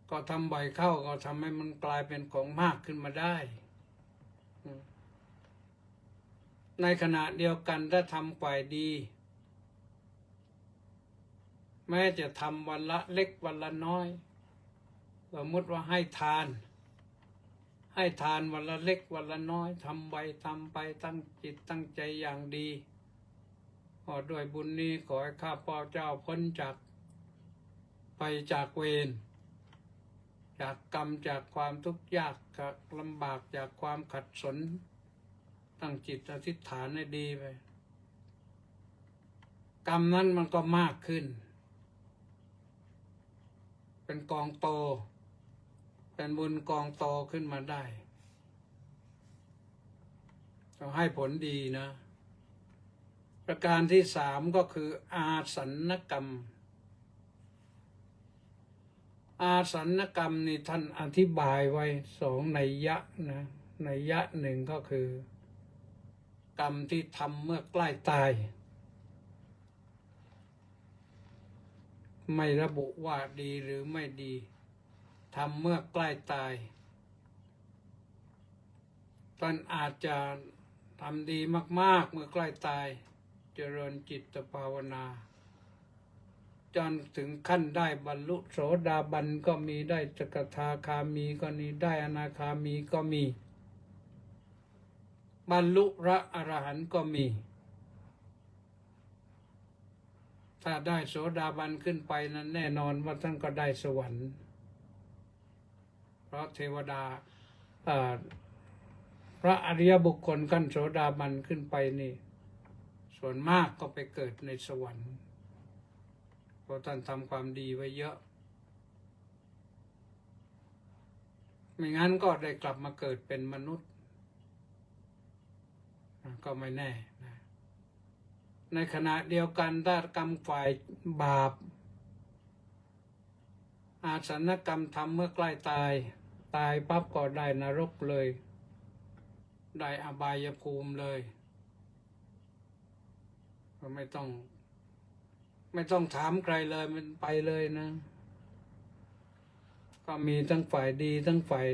ก็ทำบ่อยเข้าก็ทำให้มันกลายเป็นของมากขึ้นมาได้ในขณะเดียวกันถ้าทำฝ่ายดีแม้จะทำวันละเล็กวันละน้อยสมมติว่าให้ทานวันละเล็กวันละน้อยทำไปตั้งจิตตั้งใจอย่างดีขอด้วยบุญนี้ขอให้ข้าพเจ้าพ้นจากเวรจากกรรมจากความทุกข์ยากจากลำบากจากความขัดสนตั้งจิตอธิษฐานให้ดีไปกรรมนั้นมันก็มากขึ้นเป็นกองโตเป็นบุญกองโตขึ้นมาได้ก็ให้ผลดีนะประการที่สามก็คืออาสันกรรมอาสันกรรมนี่ท่านอธิบายไว้สองนัยยะนะนัยยะหนึ่งก็คือกรรมที่ทำเมื่อใกล้ตายไม่ระบุว่าดีหรือไม่ดีทำเมื่อใกล้ตายท่านอาจจะทำดีมากๆเมื่อใกล้ตายเจริญจิตภาวนาจนถึงขั้นได้บรรลุโสดาบันก็มีได้สกทาคามีก็มีได้อนาคามีก็มีบรรลุพระอรหันต์ก็มีถ้าได้โสดาบันขึ้นไปนั้นแน่นอนว่าท่านก็ได้สวรรค์เพราะเทวดาพระอริยบุคคลขั้นโสดาบันขึ้นไปนี่ส่วนมากก็ไปเกิดในสวรรค์เพราะท่านทำความดีไว้เยอะไม่งั้นก็ได้กลับมาเกิดเป็นมนุษย์ก็ไม่แน่นะในขณะเดียวกันถ้ากรรมฝ่ายบาปอาสันกรรมทำเมื่อใกล้ตายปั๊บก็ได้นรกเลยได้อบายภูมิเลยก็ไม่ต้องถามใครเลยมันไปเลยนะก็มีทั้งฝ่ายดีทั้งฝ่าย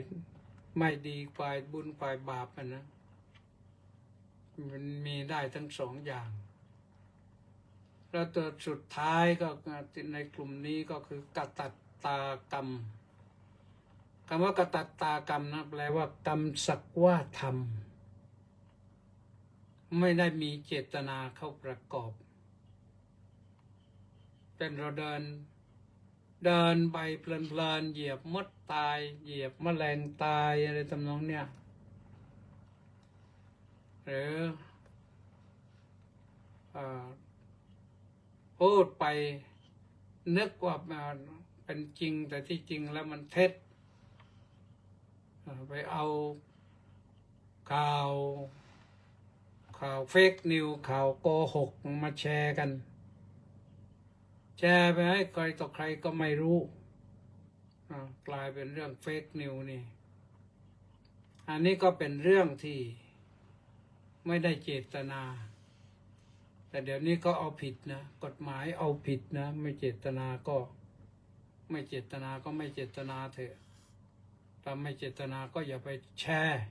ไม่ดีฝ่ายบุญฝ่ายบาปนะมันมีได้ทั้งสองอย่างแล้วตัวสุดท้ายก็ในกลุ่มนี้ก็คือกัตตากรรม คำว่ากตัตตากรรมนะแปลว่ากรรมสักว่าทำไม่ได้มีเจตนาเข้าประกอบเป็นเราเดินไปเพลินๆเหยียบมดตายเหยียบแมลงตายอะไรทำนองเนี้ยหรือพูดไปนึกว่าเป็นจริงแต่ที่จริงแล้วมันเท็จไปเอาข่าวเฟกนิวข่าวโกหกมาแชร์กันแชร์ไปให้ใครต่อใครก็ไม่รู้กลายเป็นเรื่องเฟกนิวนี่อันนี้ก็เป็นเรื่องที่ไม่ได้เจตนาแต่เดี๋ยวนี้ก็เอาผิดนะกฎหมายเอาผิดนะไม่เจตนาก็ไม่เจตนาก็ไม่เจตนาเถอะถ้าไม่เจตนาก็อย่าไปแชร์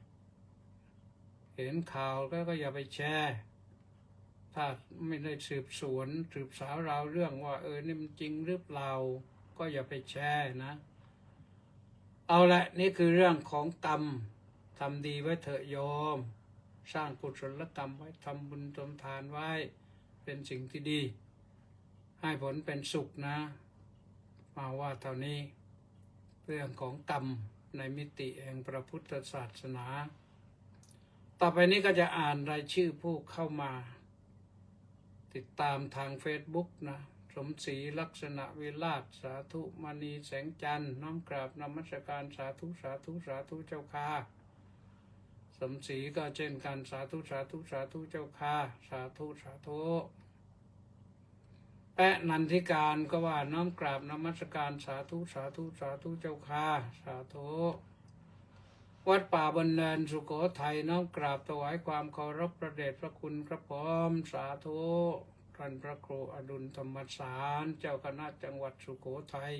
เห็นข่าวก็อย่าไปแชร์ถ้าไม่ได้สืบสาวราวเรื่องว่านี่มันจริงหรือเปล่าก็อย่าไปแชร์นะเอาละนี่คือเรื่องของกรรมทำดีไว้เถอะโยมสร้างกุศลกรรมไว้ทำบุญทำทานไว้เป็นสิ่งที่ดีให้ผลเป็นสุขนะมาว่าเท่านี้เรื่องของกรรมในมิติแห่งพระพุทธศาสนาต่อไปนี้ก็จะอ่านรายชื่อผู้เข้ามาติดตามทาง Facebook นะสมศรีลักษณะวิราชสาธุมณีแสงจันทร์น้อมกราบนมัสการสาธุสาธุสาธุเจ้าค่ะสมศรีก็เช่นกันสาธุสาธุสาธุเจ้าค่ะสาธุสาธุแปะนันทิการก็ว่าน้อมกราบนมัสการสาธุสาธุสาธุเจ้าค่ะสาธุวัดป่าบนเนินสุโขทัยน้อมกราบถวายความเคารพพระเดชพระคุณพระพรหมสาธุท่านพระครูอดุลธรรมสารเจ้าคณะจังหวัดสุโขทัย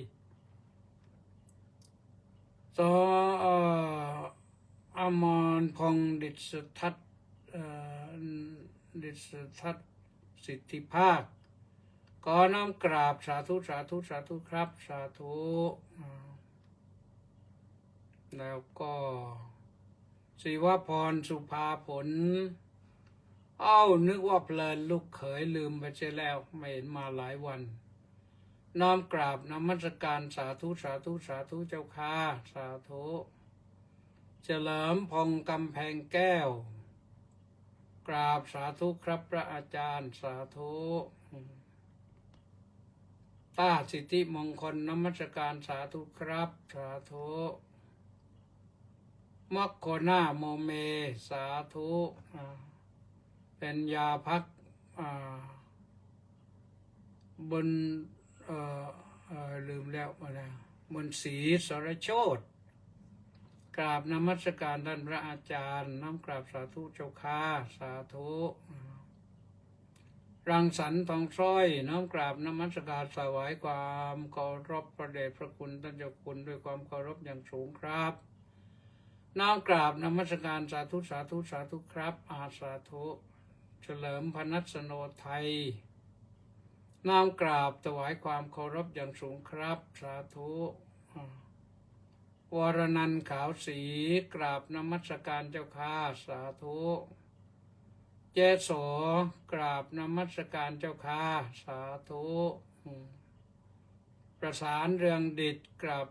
อมรพงษ์ดิษฐทัศน์สิทธิภาคขอน้อมกราบสาธุสาธุสาธุครับสาธุแล้วก็ศิวพรสุภาผลนึกว่าเพลินลูกเขยลืมไปเสียแล้วไม่เห็นมาหลายวันน้อมกราบนมัสการสาธุสาธุสาธุเจ้าค่ะสาธุเฉลิมพงษ์กำแพงแก้วกราบสาธุครับพระอาจารย์สาธุต้าสิทธิมงคลนมัสการสาธุครับสาธุมัคโคนาโมเมสาธุเป็นยาพักบนลืมแล้วอะไรบนศรีสรโชติกราบนมัสการท่านพระอาจารย์น้ำกราบสาธุเจ้าค่ะสาธุรังสรรค์ทองซ้อยน้อมกราบนมัสการถวายความเคารพพระเดชพระคุณท่านเจ้าคุณด้วยความเคารพอย่างสูงครับน้อมกราบนมัสการสาธุสาธุสาธุครับสาธุเฉลิมพนัสโนไทยน้อมกราบถวายความเคารพอย่างสูงครับสาธุวรนันท์ขาวศรีกราบนมัสการเจ้าค่ะสาธุเจโสกราบนมัสการเจ้าค่ะสาธุประสานเรืองดิษฐ์กราบ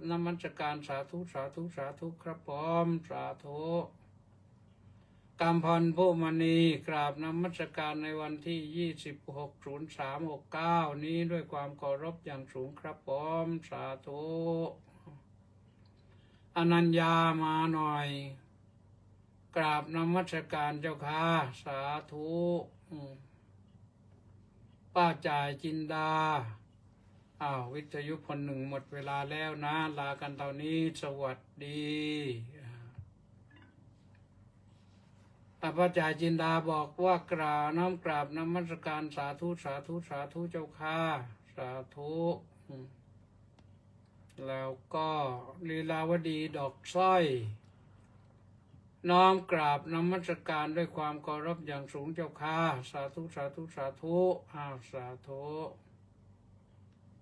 นมัสการสาธุสาธุสาธุครับพร้อมสาธุกำพรผู้มณีกราบนมัสการในวันที่26/03/69นี้ด้วยความเคารพอย่างสูงครับพร้อมสาธุอนัญญามาหน่อยกราบนมัสการเจ้าค่ะสาธุป้าจ่ายจินดาวิทยุพลหนึ่งหมดเวลาแล้วนะลากันเท่านี้สวัสดีป้าจ่ายจินดาบอกว่ากราบน้อมกราบนมัสการสาธุสาธุสาธุเจ้าค่ะสาธุแล้วก็ลีลาวดีดอกสร้อยน้อมกราบนมัสการด้วยความเคารพอย่างสูงเจ้าค่ะสาธุสาธุสาธุสาธุ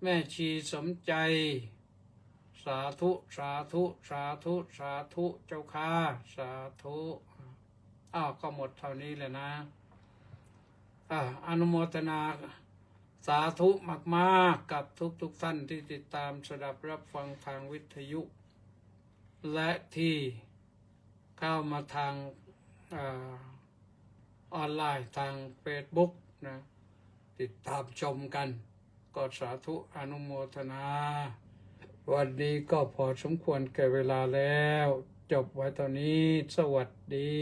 แม่ชีสมใจ สาธุสาธุสาธุสาธุเจ้าค่ะสาธุก็หมดเท่านี้เลยนะอนุโมทนาสาธุมากๆกับทุกท่านที่ติดตามสดับรับฟังทางวิทยุ และที่เข้ามาทางออนไลน์ทางเฟซบุ๊กนะติดตามชมกันก็สาธุอนุโมทนาวันนี้ก็พอสมควรแก่เวลาแล้วจบไว้ตอนนี้สวัสดี